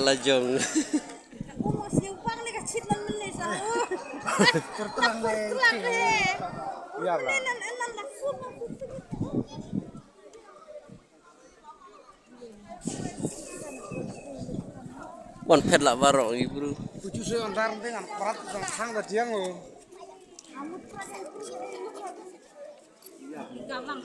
lajong. Tertulang deh. Iya, Bang. Wan pet lah barok ni bro. Pucu saya antar dengan perat yang sang tadi yang lo. Kapan